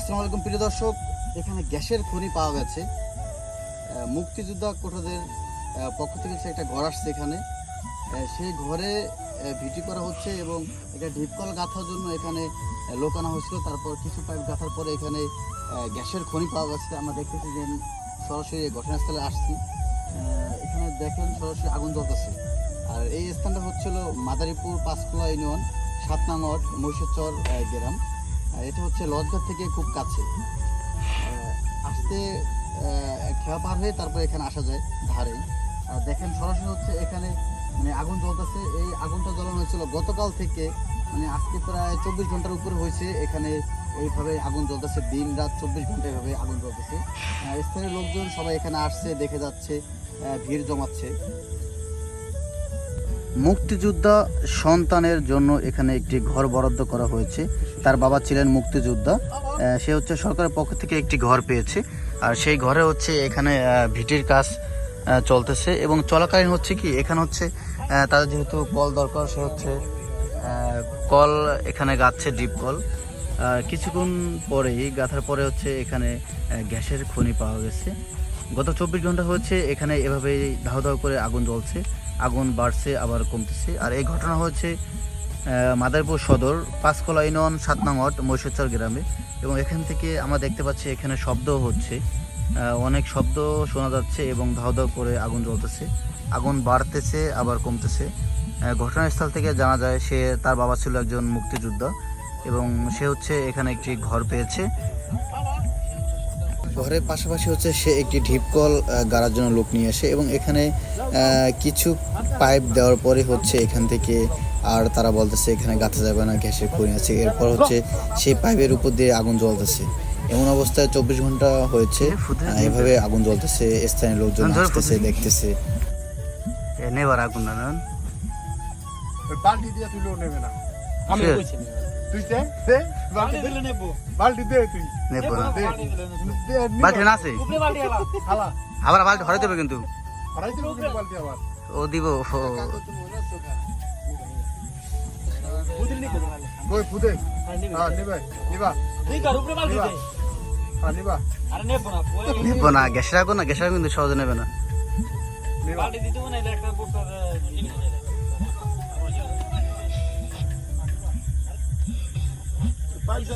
আসসালামু আলাইকুম প্রিয় দর্শক, এখানে গ্যাসের খনি পাওয়া গেছে। মুক্তিযোদ্ধা কোটাদের পক্ষ থেকে একটা ঘর আসছে এখানে। সেই ঘরে ভিটি করা হচ্ছে এবং এটা ঢিপকল গাঁথার জন্য এখানে লোক আনা হয়েছিল। তারপর কিছু পাইপ গাঁথার পরে এখানে গ্যাসের খনি পাওয়া গেছে। আমরা দেখতেছি যে সরাসরি ঘটনাস্থলে আসছি। এখানে দেখেন সরাসরি আগুন জ্বলতেছে। আর এই স্থানটা হচ্ছিল মাদারীপুর পাঁচখোলা ইউনিয়ন 7 নং ওয়ার্ড মহিষচর গ্রাম। এটা হচ্ছে লজঘাট থেকে খুব কাছে। আসতে খেয়া পার হয়ে তারপর এখানে আসা যায় ধারেই। আর দেখেন সরাসরি হচ্ছে এখানে মানে আগুন জ্বলতেছে। এই আগুনটা জ্বালানো হয়েছিল গতকাল থেকে, মানে আজকে প্রায় 24 ঘন্টার উপরে হয়েছে এখানে এইভাবে আগুন জ্বলতেছে। দিন রাত 24 ঘন্টা এভাবে আগুন জ্বলতেছে। স্থানীয় লোকজন সবাই এখানে আসছে, দেখে যাচ্ছে, ভিড় জমাচ্ছে। মুক্তিযোদ্ধা সন্তানের জন্য এখানে একটি ঘর বরাদ্দ করা হয়েছে। তার বাবা ছিলেন মুক্তিযোদ্ধা, সে হচ্ছে সরকারের পক্ষ থেকে একটি ঘর পেয়েছে। আর সেই ঘরে হচ্ছে এখানে ভিটির কাজ চলতেছে এবং চলাকালীন হচ্ছে কি এখানে হচ্ছে তাদের যেহেতু কল দরকার, সে হচ্ছে কল এখানে গাচ্ছে, ডিপ কল। কিছুক্ষণ পরেই গাঁথার পরে হচ্ছে এখানে গ্যাসের খনি পাওয়া গেছে। গত 24 ঘন্টা হচ্ছে এখানে এভাবেই ধাও ধাও করে আগুন জ্বলছে। আগুন বাড়ছে আবার কমতেছে। আর এই ঘটনা হচ্ছে মাদারীপুর সদর পাঁচখোলা ইউনিয়ন 7 নং ওয়ার্ড মহিষচর গ্রামে। এবং এখান থেকে আমরা দেখতে পাচ্ছি এখানে শব্দ হচ্ছে, অনেক শব্দ শোনা যাচ্ছে এবং ধাও ধাও করে আগুন জ্বলতেছে। আগুন বাড়তেছে আবার কমতেছে। ঘটনাস্থল থেকে জানা যায় তার বাবা ছিল একজন মুক্তিযোদ্ধা এবং সে হচ্ছে এখানে একটি ঘর পেয়েছে। ঘরের পাশাপাশি হচ্ছে সে একটি ঢিপকল গাড়ার জন্য লোক নিয়ে আসে এবং এখানে কিছু পাইপ দেওয়ার পরে হচ্ছে এখান থেকে আর তারা বলতেছে এখানে গাঁথা যাবে না, গ্যাসের খনি আছে। এরপর হচ্ছে সেই পাইপের উপর দিয়ে আগুন জ্বলতেছে। এমন অবস্থায় 24 ঘন্টা হয়েছে এভাবে আগুন জ্বলতেছে। স্থানীয় লোকজন আসতেছে, দেখতেছে। নেবার আগুন না বালতি দিয়ে তুইলেও নেবে না। আমি কইছি তুই দে বালতি দিলে নেব। বালতি দে তুই নেব না। বালতি না আছে উপরে বালতি হালা আবার বালতি হরে দেবে কিন্তু হরাই দিল বালতি আবার ও দিব। বুদিল নি কই ফুদে হ্যাঁ নেবে নিবা তুই কার উপরে বালতি দে হ্যাঁ নিবা। আরে নেব না নেব না, গ্যাসের আগুন না, গ্যাসের আগুন কিন্তু সহজে নেবে না। বালতি দিতে না একটা বুকটা পাইছা